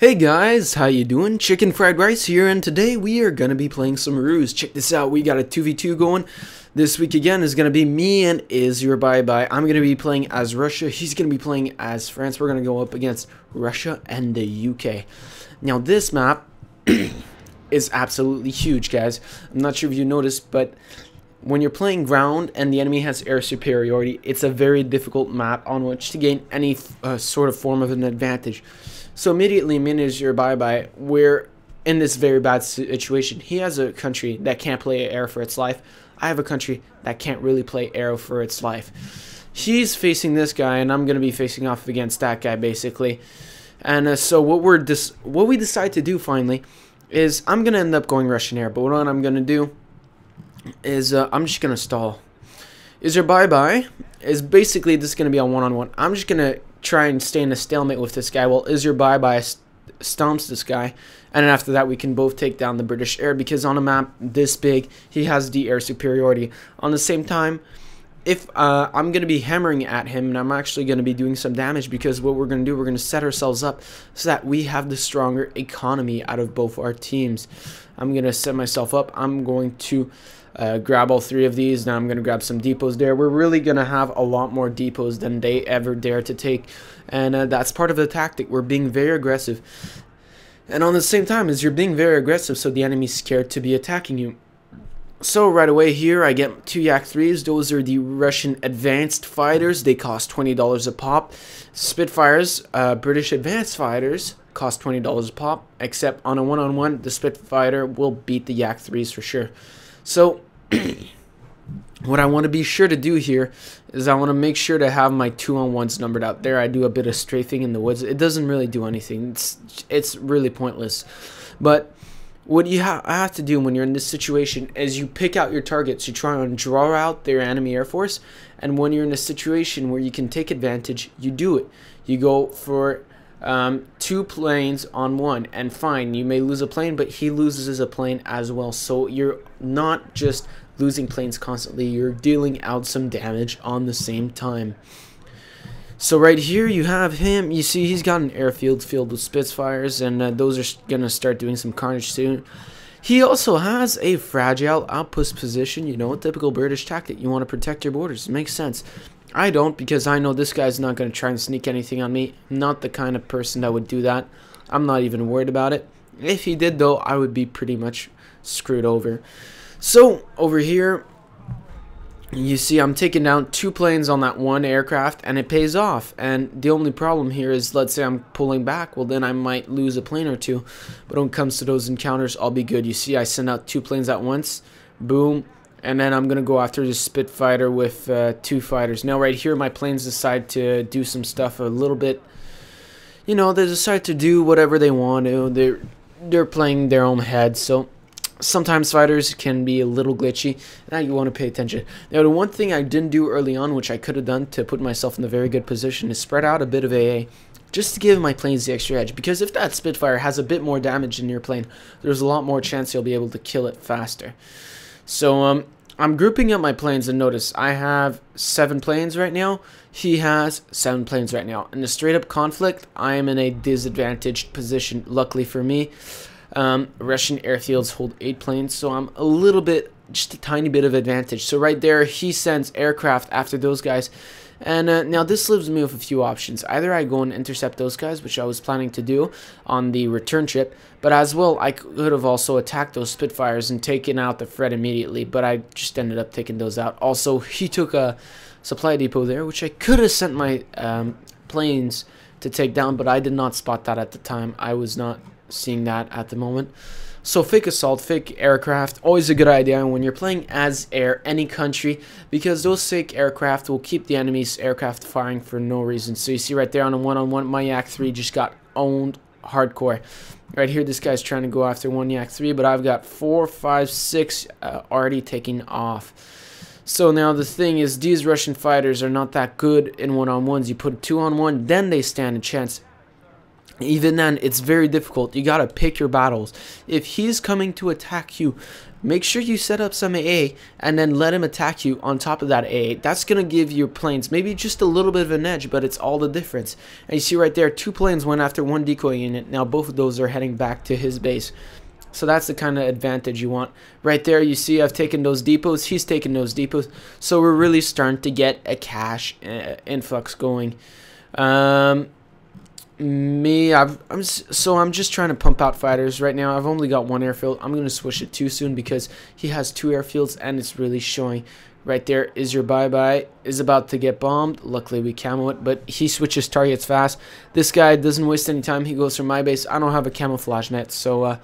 Hey guys, how you doing? Chicken Fried Rice here, and today we are going to be playing some Ruse. Check this out, we got a 2v2 going. This week again is going to be me and Is Your Bye Bye. I'm going to be playing as Russia, he's going to be playing as France. We're going to go up against Russia and the UK. Now this map is absolutely huge, guys. I'm not sure if you noticed, but when you're playing ground and the enemy has air superiority, it's a very difficult map on which to gain any sort of form of an advantage. So immediately, Is Your Bye Bye, we're in this very bad situation. He has a country that can't play air for its life. I have a country that can't really play air for its life. He's facing this guy, and I'm going to be facing off against that guy, basically. And so what we decide to do, finally, is I'm going to end up going Russian air. But what I'm going to do is I'm just going to stall. Is Your Bye Bye is basically this is going to be a one-on-one. I'm just going to try and stay in a stalemate with this guy while Is Your Bye Bye stomps this guy, and then after that we can both take down the British air, because on a map this big he has the air superiority. On the same time, if I'm going to be hammering at him, and I'm actually going to be doing some damage, because what we're going to do, we're going to set ourselves up so that we have the stronger economy out of both our teams. I'm going to set myself up. I'm going to grab all three of these. Now I'm going to grab some depots there. We're really going to have a lot more depots than they ever dare to take, and that's part of the tactic. We're being very aggressive, and on the same time as you're being very aggressive, so the enemy's scared to be attacking you. So right away here I get two Yak 3s. Those are the Russian advanced fighters. They cost $20 a pop. Spitfires, British advanced fighters, cost $20 a pop, except on a one-on-one the Spitfire will beat the Yak 3s for sure. So what I want to be sure to do here is I want to make sure to have my 2-on-1s numbered out. There I do a bit of strafing in the woods. It doesn't really do anything. It's really pointless. But what you have to do when you're in this situation is you pick out your targets. You try and draw out their enemy air force, and when you're in a situation where you can take advantage, you do it. You go for two planes on one, and fine, you may lose a plane, but he loses a plane as well. So you're not just losing planes constantly, you're dealing out some damage on the same time. So right here you have him. You see he's got an airfield filled with Spitfires, and those are gonna start doing some carnage soon. He also has a fragile outpost position, you know, a typical British tactic. You want to protect your borders. It makes sense. I don't, because I know this guy's not going to try and sneak anything on me. I'm not the kind of person that would do that. I'm not even worried about it. If he did, though, I would be pretty much screwed over. So over here, you see I'm taking down two planes on that one aircraft, and it pays off. And the only problem here is, let's say I'm pulling back, well then I might lose a plane or two. But when it comes to those encounters, I'll be good. You see I send out two planes at once, boom, and then I'm going to go after the Spitfire with two fighters. Now right here my planes decide to do some stuff a little bit, you know, they decide to do whatever they want to. They're playing their own head, so sometimes fighters can be a little glitchy, and you want to pay attention. Now the one thing I didn't do early on, which I could have done to put myself in a very good position, is spread out a bit of AA, just to give my planes the extra edge, because if that Spitfire has a bit more damage than your plane, there's a lot more chance you'll be able to kill it faster. So I'm grouping up my planes, and notice I have 7 planes right now. He has 7 planes right now. In a straight up conflict, I am in a disadvantaged position. Luckily for me, Russian airfields hold 8 planes, so I'm a little bit, just a tiny bit of advantage. So right there, he sends aircraft after those guys. And now this leaves me with a few options. Either I go and intercept those guys, which I was planning to do on the return trip, but as well I could have also attacked those Spitfires and taken out the Fred immediately, but I just ended up taking those out. Also, he took a supply depot there, which I could have sent my planes to take down, but I did not spot that at the time. I was not seeing that at the moment. So fake assault, fake aircraft, always a good idea when you're playing as air, any country, because those fake aircraft will keep the enemy's aircraft firing for no reason. So you see right there on a one-on-one, my Yak 3 just got owned hardcore. Right here, this guy's trying to go after one Yak 3, but I've got 4, 5, 6 already taking off. So now the thing is, these Russian fighters are not that good in one-on-ones. You put 2-on-1, then they stand a chance. Even then, it's very difficult. You gotta pick your battles. If he's coming to attack you, make sure you set up some AA and then let him attack you on top of that AA. That's gonna give your planes maybe just a little bit of an edge, but it's all the difference. And you see right there, 2 planes went after 1 decoy unit. Now both of those are heading back to his base. So that's the kind of advantage you want. Right there, you see I've taken those depots. He's taken those depots. So we're really starting to get a cash influx going. I'm just trying to pump out fighters right now. I've only got 1 airfield. I'm going to switch it too soon because he has 2 airfields and it's really showing. Right there is your bye-bye. Is about to get bombed. Luckily we camo it, but he switches targets fast. This guy doesn't waste any time. He goes for my base. I don't have a camouflage net, so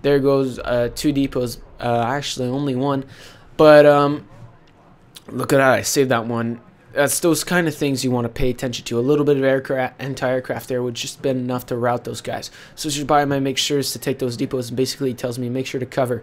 there goes 2 depots. Actually only 1, but look at that. I saved that one. That's those kind of things you want to pay attention to. A little bit of anti-aircraft there would just been enough to rout those guys. So your buy my make sure to take those depots, and basically it tells me make sure to cover.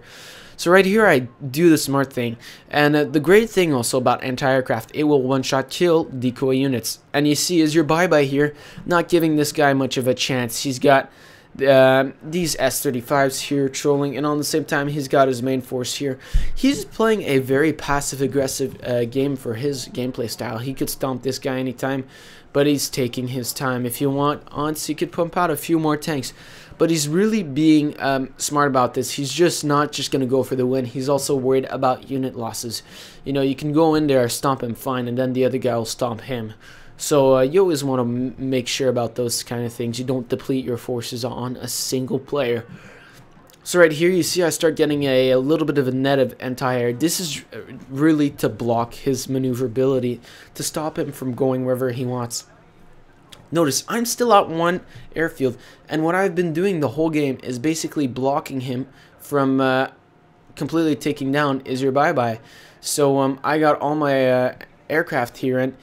So right here I do the smart thing. And the great thing also about anti-aircraft, it will one-shot kill decoy units. And you see is your bye-bye here, not giving this guy much of a chance. He's got these S-35s here trolling, and on the same time he's got his main force here. He's playing a very passive-aggressive game for his gameplay style. He could stomp this guy anytime, but he's taking his time. If you want once, he could pump out a few more tanks, but he's really being smart about this. He's just not just going to go for the win. He's also worried about unit losses. You know, you can go in there, stomp him fine, and then the other guy will stomp him. So you always want to make sure about those kind of things. You don't deplete your forces on a single player. So right here you see I start getting a little bit of a net of anti-air. This is really to block his maneuverability, to stop him from going wherever he wants. Notice I'm still out 1 airfield, and what I've been doing the whole game is basically blocking him from completely taking down is your bye-bye. So I got all my aircraft here, and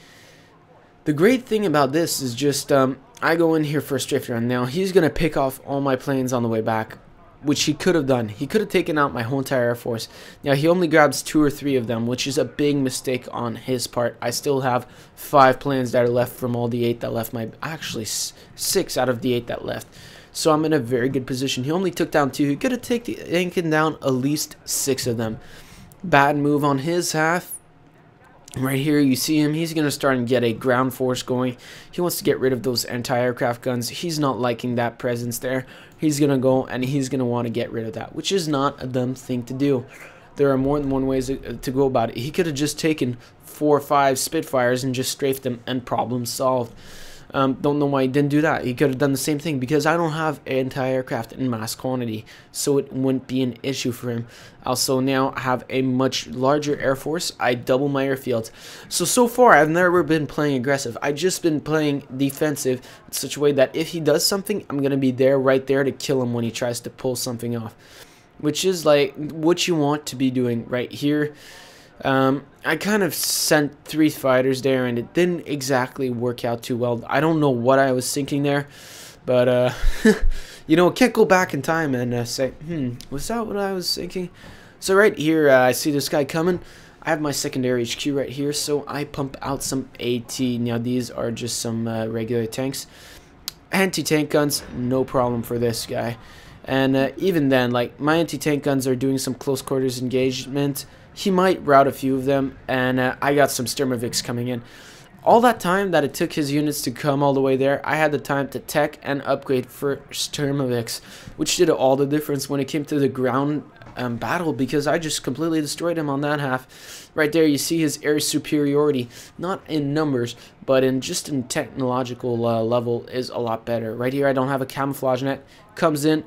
the great thing about this is just I go in here for a strafe run. Now he's going to pick off all my planes on the way back, which he could have done. He could have taken out my whole entire air force. Now he only grabs 2 or 3 of them, which is a big mistake on his part. I still have 5 planes that are left from all the 8 that left. Actually 6 out of the 8 that left. So I'm in a very good position. He only took down 2. He could have taken down at least 6 of them. Bad move on his half. Right here you see him, he's going to start and get a ground force going. He wants to get rid of those anti-aircraft guns. He's not liking that presence there. He's going to go and he's going to want to get rid of that, which is not a dumb thing to do. There are more than one ways to go about it. He could have just taken 4 or 5 Spitfires and just strafed them and problem solved. Don't know why he didn't do that. He could have done the same thing because I don't have anti-aircraft in mass quantity, so it wouldn't be an issue for him. Also now have a much larger air force. I double my airfields. So far I've never been playing aggressive. I've just been playing defensive in such a way that if he does something, I'm going to be there right there to kill him when he tries to pull something off, which is like what you want to be doing right here. I kind of sent 3 fighters there and it didn't exactly work out too well. I don't know what I was thinking there, but you know, can't go back in time and say, was that what I was thinking? So right here I see this guy coming. I have my secondary HQ right here, so I pump out some AT. Now these are just some regular tanks. Anti-tank guns, no problem for this guy. And even then, like, my anti-tank guns are doing some close quarters engagement. He might rout a few of them, and I got some Sturmovix coming in. All that time that it took his units to come all the way there, I had the time to tech and upgrade for Sturmovix, which did all the difference when it came to the ground battle, because I just completely destroyed him on that half. Right there you see his air superiority, not in numbers, but in just in technological level is a lot better. Right here I don't have a camouflage net, comes in,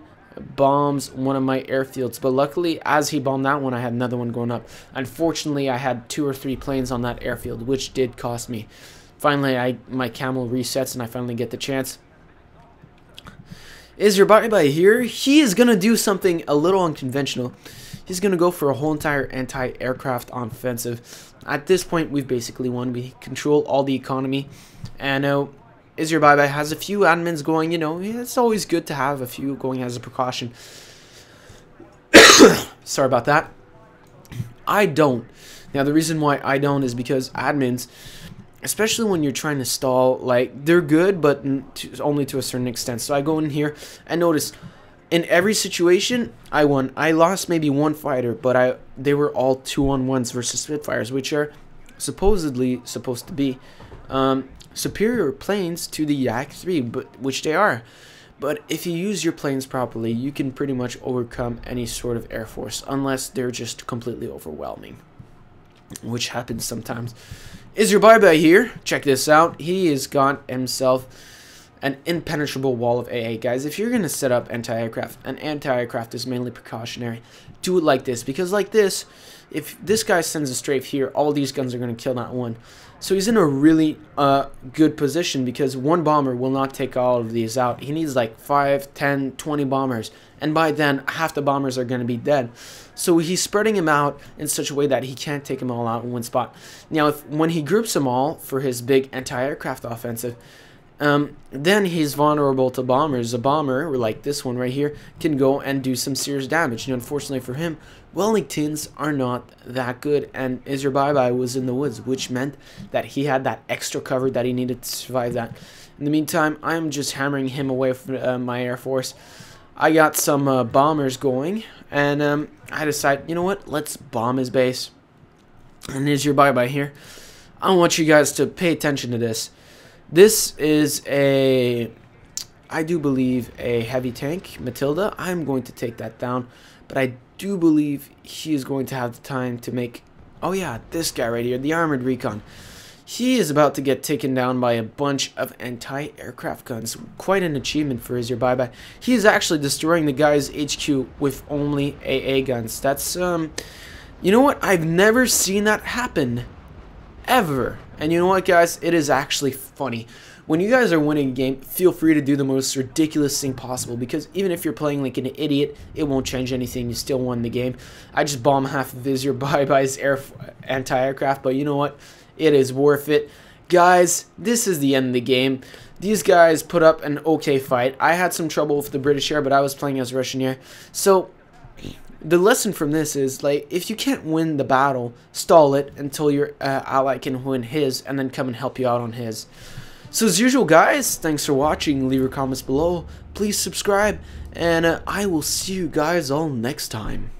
bombs one of my airfields, but luckily as he bombed that one I had another one going up. Unfortunately I had 2 or 3 planes on that airfield, which did cost me. Finally my camo resets and I finally get the chance. Is your bye here? He is gonna do something a little unconventional. He's gonna go for a whole entire anti-aircraft offensive. At this point we've basically won. We control all the economy, and is your bye has a few admins going. You know, it's always good to have a few going as a precaution. Sorry about that. I don't. Now the reason why I don't is because admins, especially when you're trying to stall. Like, they're good, but only to a certain extent. So I go in here and notice in every situation I won. I lost maybe one fighter, but they were all 2-on-1s versus Spitfires, which are supposedly supposed to be superior planes to the Yak-3, which they are. But if you use your planes properly, you can pretty much overcome any sort of Air Force, unless they're just completely overwhelming, which happens sometimes. Is your bye-bye here? Check this out. He has got himself an impenetrable wall of AA. Guys, if you're going to set up anti-aircraft, and anti-aircraft is mainly precautionary, do it like this. Because like this, if this guy sends a strafe here, all these guns are going to kill that one. So he's in a really good position, because one bomber will not take all of these out. He needs like 5, 10, 20 bombers. And by then, half the bombers are going to be dead. So he's spreading them out in such a way that he can't take them all out in one spot. Now, when he groups them all for his big anti-aircraft offensive, then he's vulnerable to bombers. A bomber, like this one right here, can go and do some serious damage. And unfortunately for him, Wellingtons are not that good, and Is Your Bye-Bye was in the woods, which meant that he had that extra cover that he needed to survive that. In the meantime, I'm just hammering him away from my Air Force. I got some bombers going, and I decide, you know what, let's bomb his base. And Is Your Bye-Bye here. I want you guys to pay attention to this. This is I do believe, a heavy tank, Matilda. I'm going to take that down, but I do believe he is going to have the time to make, oh yeah, this guy right here, the Armored Recon. He is about to get taken down by a bunch of anti-aircraft guns. Quite an achievement for Is Your Bye-Bye. He is actually destroying the guy's HQ with only AA guns. That's, you know what? I've never seen that happen. Ever. And you know what, guys? It is actually funny. When you guys are winning a game, feel free to do the most ridiculous thing possible, because even if you're playing like an idiot, it won't change anything. You still won the game. I just bombed half of Is Your Bye-Bye's anti-aircraft, but you know what? It is worth it. Guys, this is the end of the game. These guys put up an okay fight. I had some trouble with the British Air, but I was playing as Russian Air. So the lesson from this is, like, if you can't win the battle, stall it until your ally can win his, and then come and help you out on his. So as usual, guys, thanks for watching. Leave your comments below. Please subscribe, and I will see you guys all next time.